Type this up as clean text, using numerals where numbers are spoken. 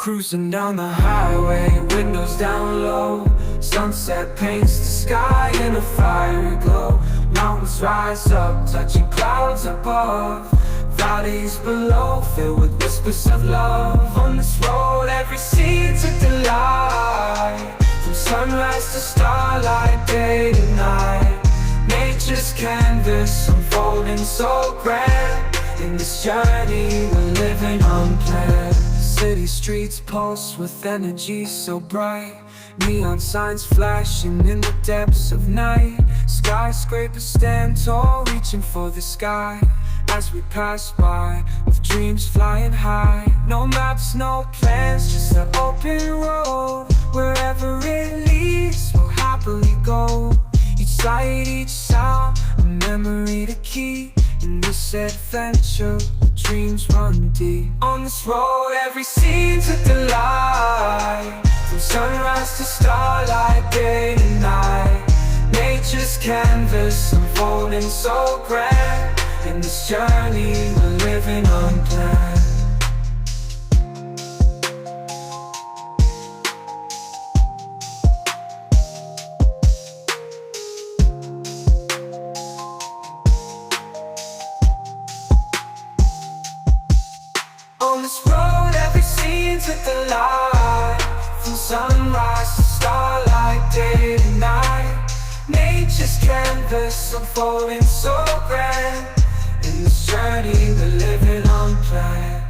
Cruising down the highway, windows down low. Sunset paints the sky in a fiery glow. Mountains rise up, touching clouds above. Valleys below, filled with whispers of love. On this road, every scene's a delight. From sunrise to starlight, day to night. Nature's canvas unfolding so grand. In this journey, we're living unplanned. City streets pulse with energy so bright. Neon signs flashing in the depths of night. Skyscrapers stand tall, reaching for the sky. As we pass by, with dreams flying high. No maps, no plans, just an open road. Wherever it leads, we'll happily go. Each sight, each sound, a memory to keep. In this adventure, dreams run deep. On this road, every scene's a delight. From sunrise to starlight, day to night. Nature's canvas unfolding so grand. In this journey, we're living unplanned. On this road, every scene's a delight. From sunrise to starlight, day to night. Nature's canvas unfolding so grand. In this journey, we're living unplanned.